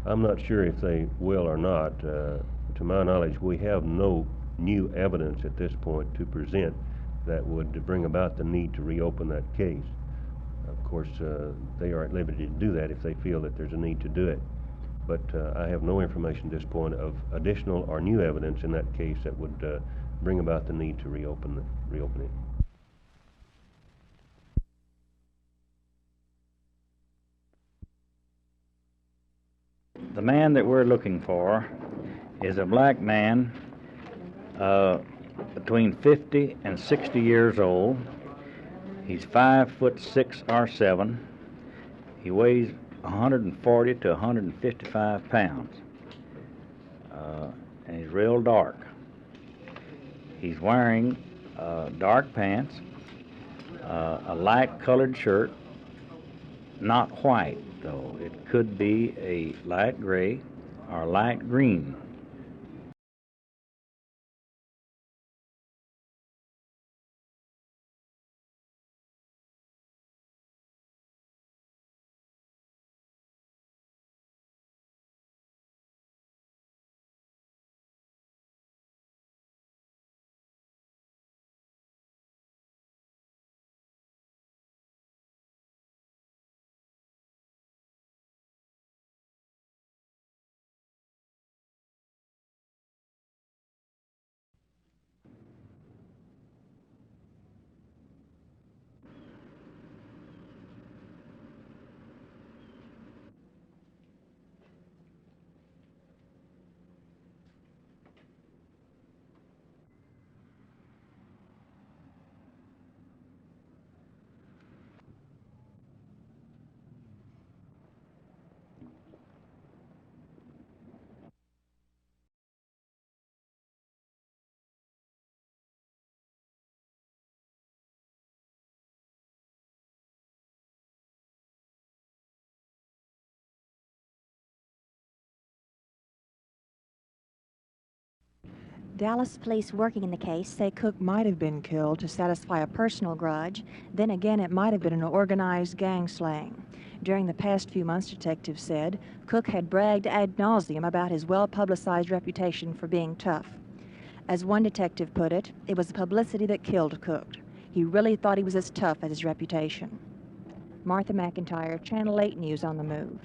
I'm not sure if they will or not. To my knowledge, we have no new evidence at this point to present that would bring about the need to reopen that case. Of course, they are at liberty to do that if they feel that there's a need to do it. But I have no information at this point of additional or new evidence in that case that would bring about the need to reopen it. The man that we're looking for is a black man between 50 and 60 years old. He's 5'6" or 7. He weighs 140 to 155 pounds, and he's real dark. He's wearing dark pants, a light colored shirt, not white though. It could be a light gray or light green. Dallas police working in the case say Cook might have been killed to satisfy a personal grudge. Then again, it might have been an organized gang slaying. During the past few months, detectives said, Cook had bragged ad nauseum about his well-publicized reputation for being tough. As one detective put it, it was the publicity that killed Cook. He really thought he was as tough as his reputation. Martha McIntyre, Channel 8 News on the Move.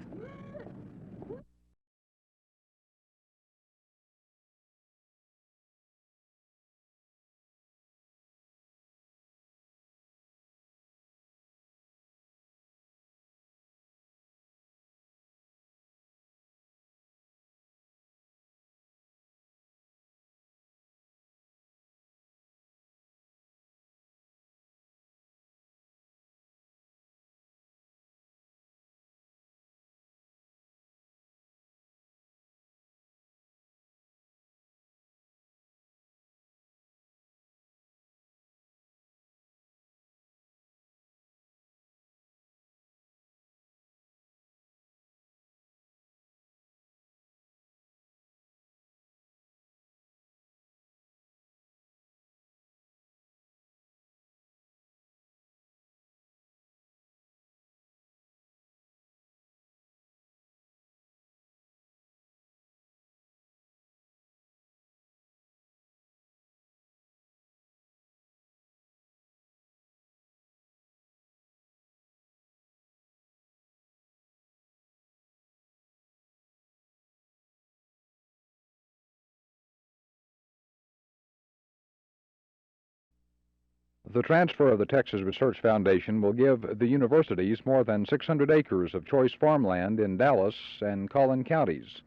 The transfer of the Texas Research Foundation will give the universities more than 600 acres of choice farmland in Dallas and Collin counties.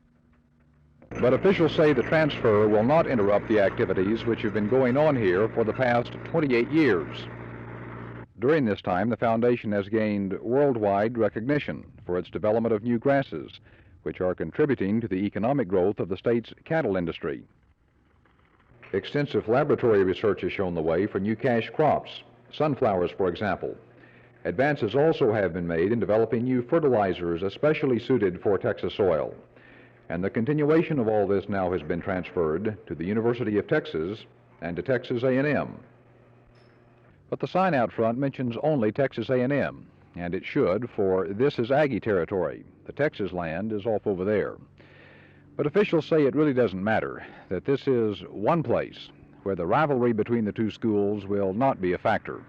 But officials say the transfer will not interrupt the activities which have been going on here for the past 28 years. During this time, the foundation has gained worldwide recognition for its development of new grasses, which are contributing to the economic growth of the state's cattle industry. Extensive laboratory research has shown the way for new cash crops, sunflowers, for example. Advances also have been made in developing new fertilizers especially suited for Texas soil. And the continuation of all this now has been transferred to the University of Texas and to Texas A&M. But the sign out front mentions only Texas A&M, and it should, for this is Aggie territory. The Texas land is off over there. But officials say it really doesn't matter, that this is one place where the rivalry between the two schools will not be a factor.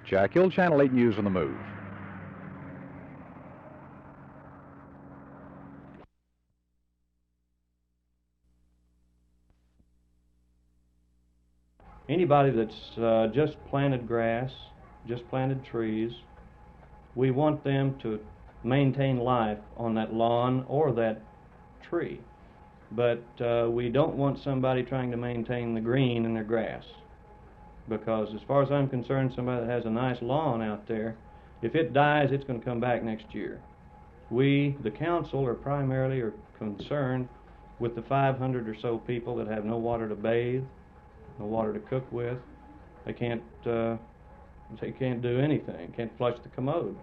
Jack Hill, Channel 8 News on the Move. Anybody that's just planted grass, just planted trees, we want them to maintain life on that lawn or that tree. But we don't want somebody trying to maintain the green in their grass. Because as far as I'm concerned, somebody that has a nice lawn out there, if it dies, it's going to come back next year. We, the council, are primarily concerned with the 500 or so people that have no water to bathe, no water to cook with. They can't do anything. Can't flush the commode.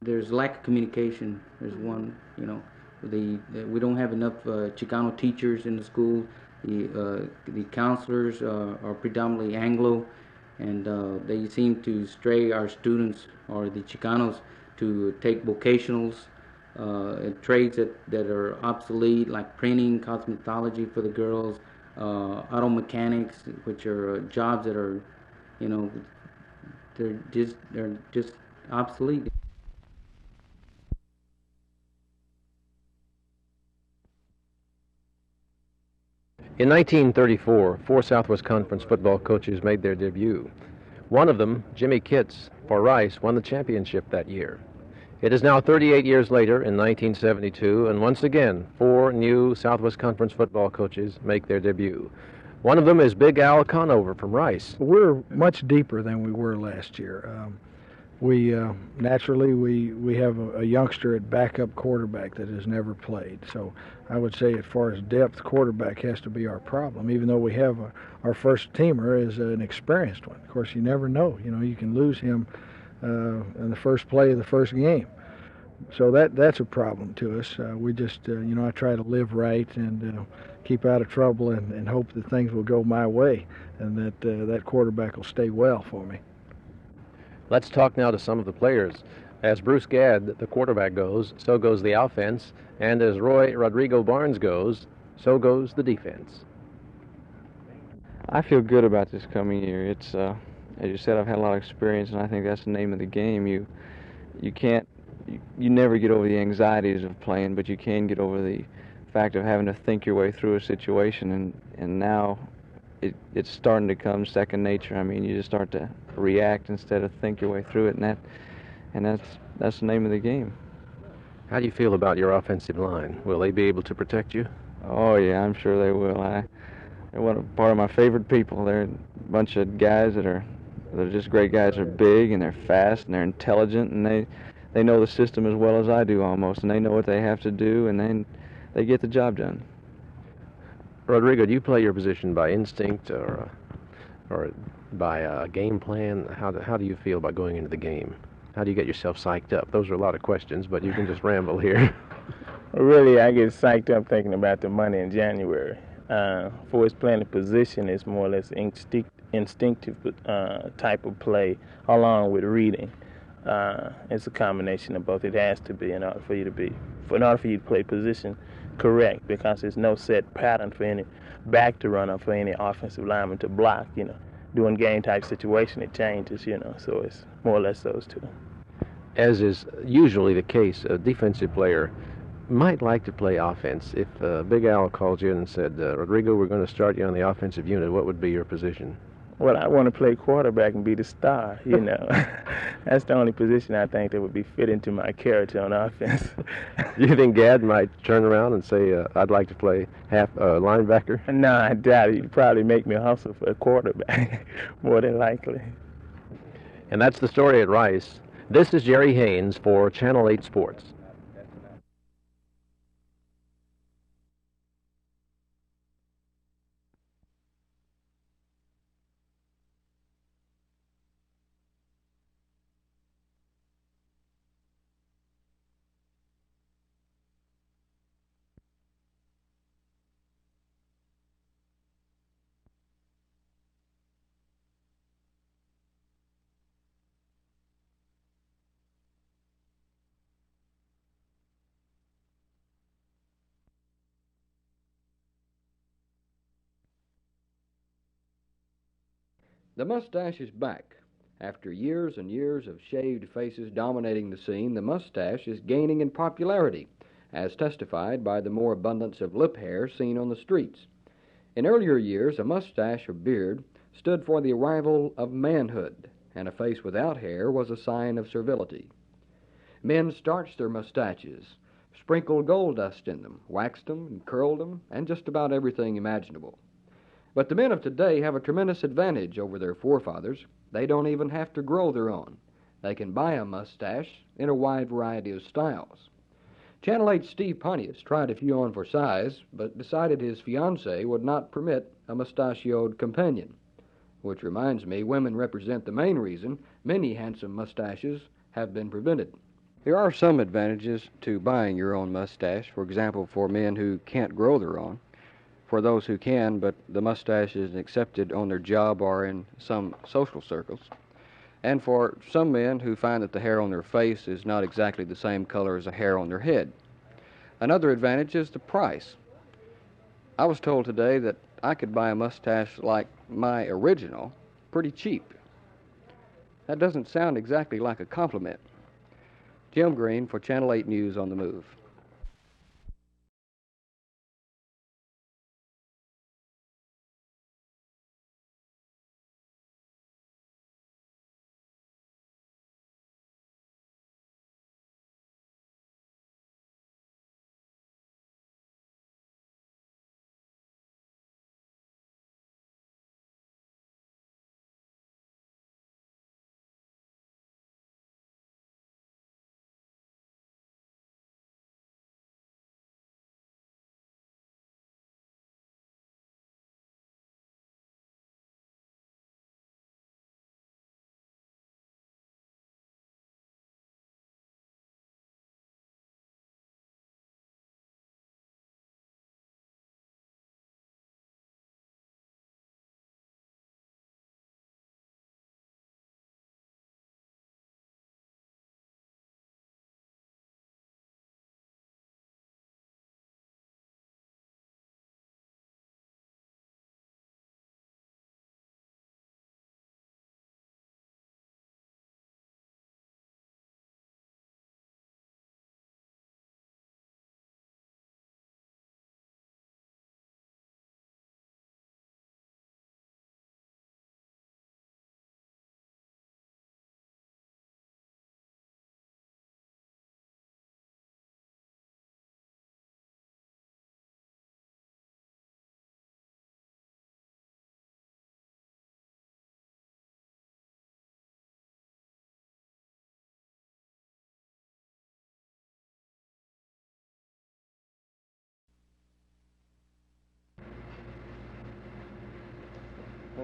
There's lack of communication. There's one, we don't have enough Chicano teachers in the school. The counselors are predominantly Anglo, and they seem to stray our students or the Chicanos to take vocationals, trades that are obsolete, like printing, cosmetology for the girls, auto mechanics, which are jobs that are, they're just obsolete. In 1934, 4 Southwest Conference football coaches made their debut. One of them, Jimmy Kitts, for Rice, won the championship that year. It is now 38 years later, in 1972, and once again, 4 new Southwest Conference football coaches make their debut. One of them is Big Al Conover from Rice. We're much deeper than we were last year. We have a youngster at backup quarterback that has never played. So I would say, as far as depth, quarterback has to be our problem. Even though we have our first teamer is an experienced one. Of course, you never know. You can lose him in the first play of the first game. So that's a problem to us. We just I try to live right and keep out of trouble and hope that things will go my way and that quarterback will stay well for me. Let's talk now to some of the players. As Bruce Gadd, the quarterback, goes, so goes the offense, and as Roy Rodrigo Barnes goes, so goes the defense. I feel good about this coming year. It's as you said, I've had a lot of experience, and I think that's the name of the game. You never get over the anxieties of playing, but you can get over the fact of having to think your way through a situation, and now it's starting to come second nature. I mean, you just start to react instead of think your way through it, and that's the name of the game. How do you feel about your offensive line? Will they be able to protect you? Oh yeah, I'm sure they will. They're part of my favorite people. They're a bunch of guys they're just great guys. They're big and they're fast and they're intelligent, and they know the system as well as I do almost, and they know what they have to do, and then they get the job done. Rodrigo, do you play your position by instinct or by a game plan? How do you feel about going into the game? How do you get yourself psyched up? Those are a lot of questions, but you can just ramble here. Well, really, I get psyched up thinking about the money in January. For his playing the position, it's more or less instinctive type of play, along with reading. It's a combination of both. It has to be in order for you to play position correct, because there's no set pattern for any back to run or for any offensive lineman to block. Doing game type situation, it changes. So it's more or less those two. As is usually the case, a defensive player might like to play offense. If Big Al called you and said, Rodrigo, we're going to start you on the offensive unit, what would be your position? Well, I want to play quarterback and be the star, That's the only position I think that would be fitting to my character on offense. Do you think Gadd might turn around and say, I'd like to play half linebacker? No, I doubt it. He'd probably make me hustle for a quarterback, more than likely. And that's the story at Rice. This is Jerry Haynes for Channel 8 Sports. The mustache is back. After years and years of shaved faces dominating the scene, the mustache is gaining in popularity, as testified by the more abundance of lip hair seen on the streets. In earlier years, a mustache or beard stood for the arrival of manhood, and a face without hair was a sign of servility. Men starched their mustaches, sprinkled gold dust in them, waxed them, and curled them, and just about everything imaginable. But the men of today have a tremendous advantage over their forefathers. They don't even have to grow their own. They can buy a mustache in a wide variety of styles. Channel 8's Steve Pontius tried a few on for size, but decided his fiancée would not permit a mustachioed companion. Which reminds me, women represent the main reason many handsome mustaches have been prevented. There are some advantages to buying your own mustache, for example, for men who can't grow their own. For those who can, but the mustache isn't accepted on their job or in some social circles. And for some men who find that the hair on their face is not exactly the same color as the hair on their head. Another advantage is the price. I was told today that I could buy a mustache like my original pretty cheap. That doesn't sound exactly like a compliment. Jim Green for Channel 8 News on the Move.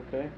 Okay.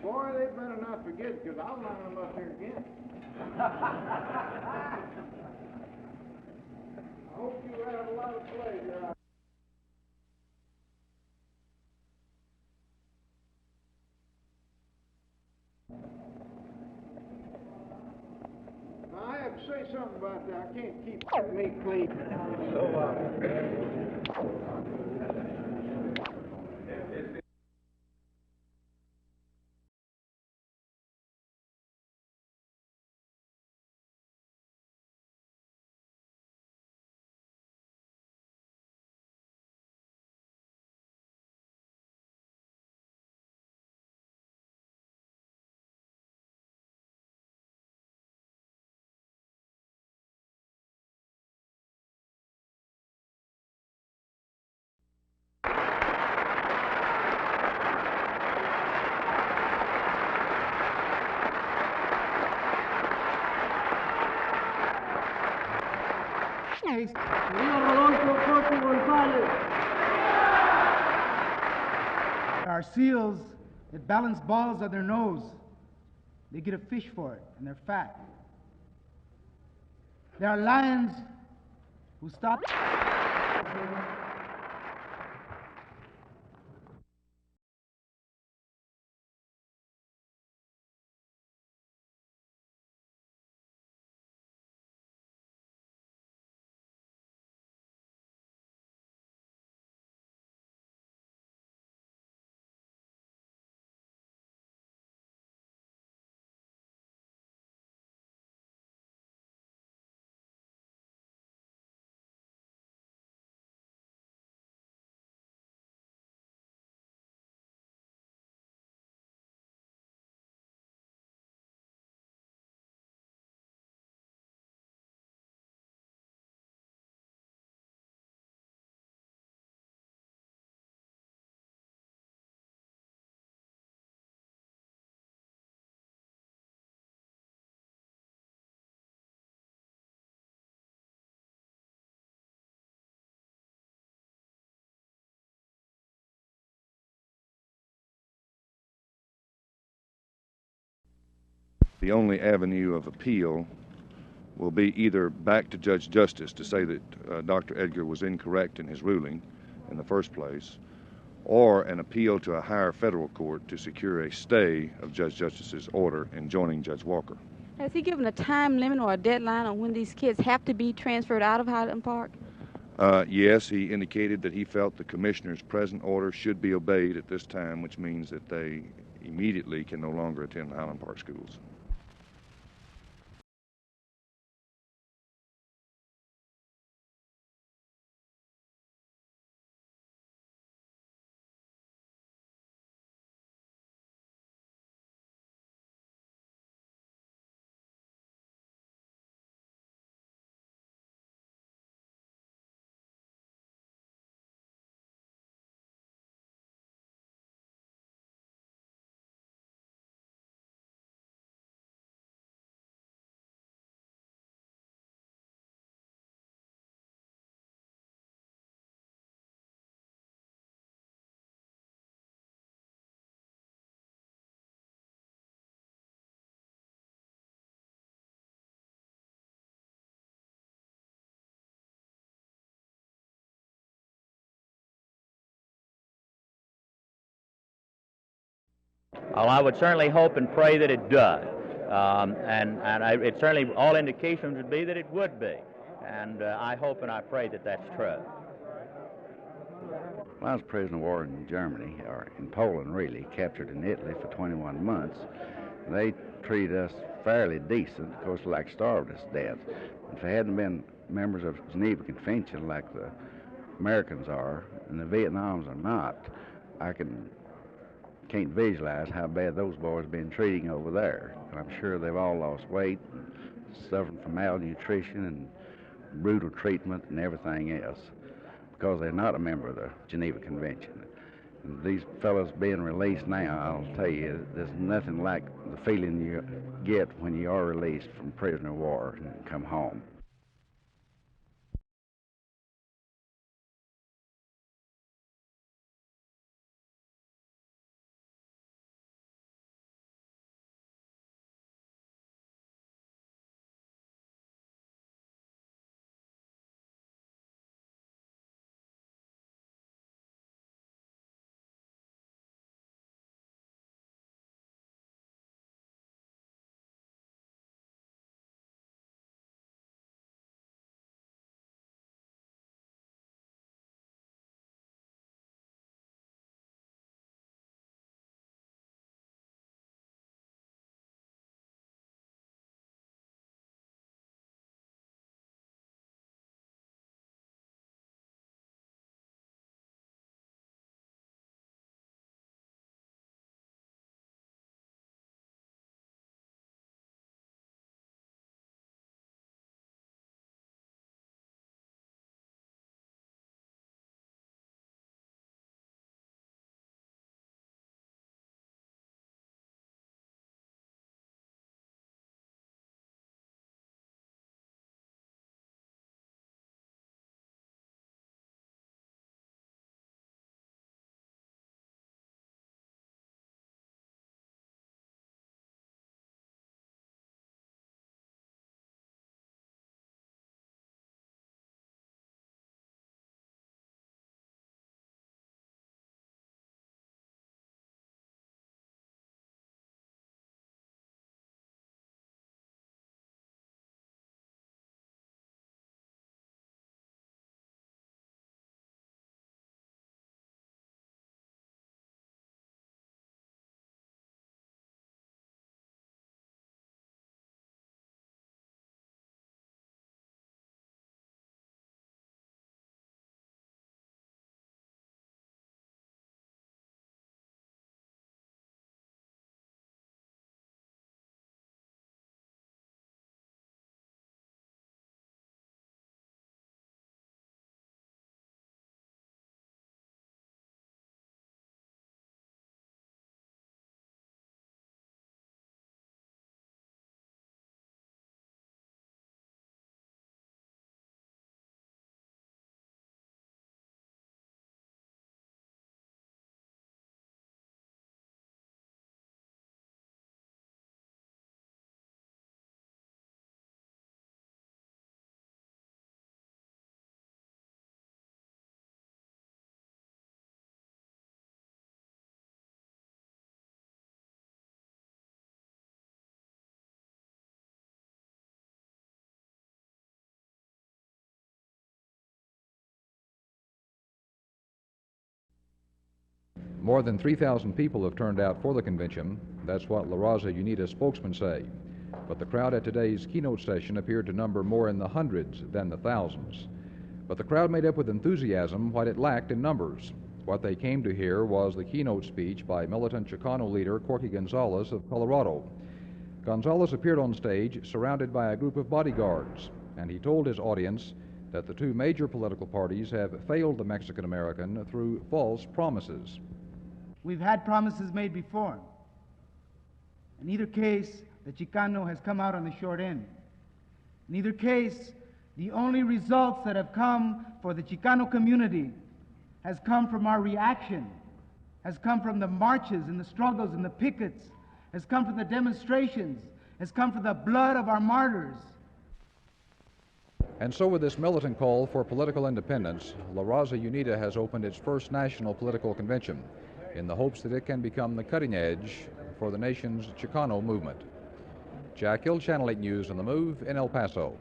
Boy, they better not forget, because I'll line them up here again. I hope you have a lot of pleasure. Now, I have to say something about that. I can't keep me clean. So, place. There are seals that balance balls on their nose. They get a fish for it, and they're fat. There are lions who stop. The only avenue of appeal will be either back to Judge Justice to say that Dr. Edgar was incorrect in his ruling in the first place, or an appeal to a higher federal court to secure a stay of Judge Justice's order enjoining Judge Walker. Has he given a time limit or a deadline on when these kids have to be transferred out of Highland Park? Yes, he indicated that he felt the commissioner's present order should be obeyed at this time, which means that they immediately can no longer attend Highland Park schools. Well, I would certainly hope and pray that it does. It certainly, all indications would be that it would be. And I hope and I pray that that's true. When I was prisoner of war in Germany, or in Poland really, captured in Italy for 21 months, they treated us fairly decent, of course, like starved us to death. If they hadn't been members of the Geneva Convention like the Americans are, and the Vietnams are not, I can't visualize how bad those boys have been treating over there. And I'm sure they've all lost weight, and suffering from malnutrition and brutal treatment and everything else, because they're not a member of the Geneva Convention. And these fellows being released now, I'll tell you, there's nothing like the feeling you get when you are released from prisoner of war and come home. More than 3,000 people have turned out for the convention. That's what La Raza Unida spokesmen say. But the crowd at today's keynote session appeared to number more in the hundreds than the thousands. But the crowd made up with enthusiasm what it lacked in numbers. What they came to hear was the keynote speech by militant Chicano leader Corky Gonzalez of Colorado. Gonzalez appeared on stage surrounded by a group of bodyguards, and he told his audience that the two major political parties have failed the Mexican American through false promises. We've had promises made before. In either case, the Chicano has come out on the short end. In either case, the only results that have come for the Chicano community has come from our reaction, has come from the marches and the struggles and the pickets, has come from the demonstrations, has come from the blood of our martyrs. And so with this militant call for political independence, La Raza Unida has opened its first national political convention in the hopes that it can become the cutting edge for the nation's Chicano movement. Jack Hill, Channel 8 News on the Move in El Paso.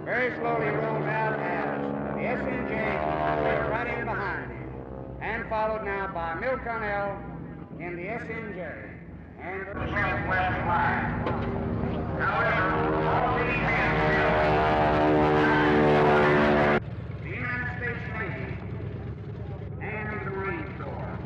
Very slowly rolls out as the SNJ right in behind him, and followed now by Mill Connell in the SNJ. And the southwest line. However, all these men, the United States Navy and the Marine Corps.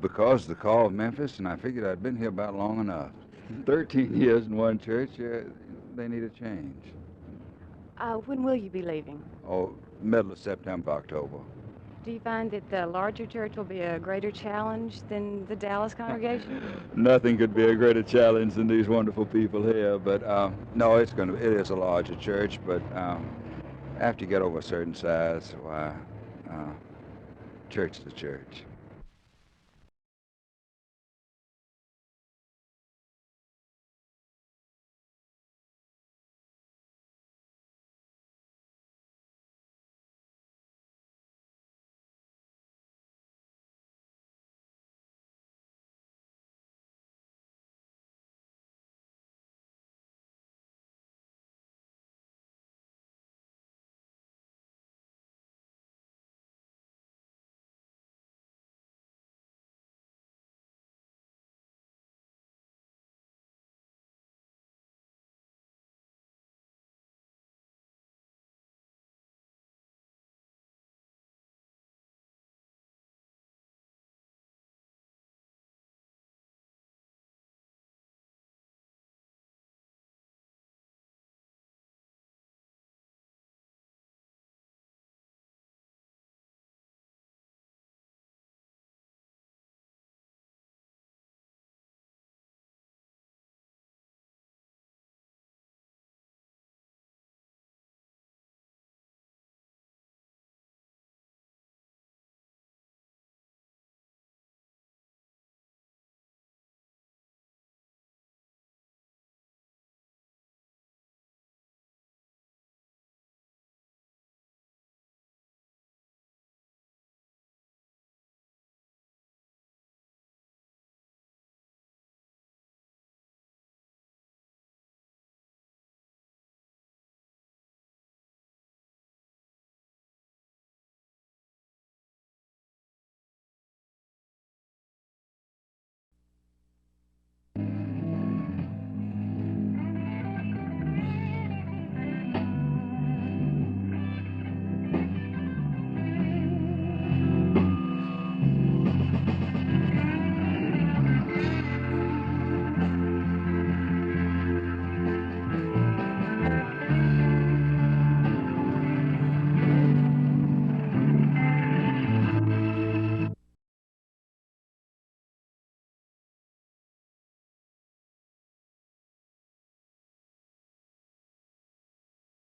Because the call of Memphis, and I figured I'd been here about long enough. 13 years in one church, they need a change. When will you be leaving? Oh, middle of September, October. Do you find that the larger church will be a greater challenge than the Dallas congregation? Nothing could be a greater challenge than these wonderful people here, but no, it is a larger church, but after you get over a certain size, why, church is the church.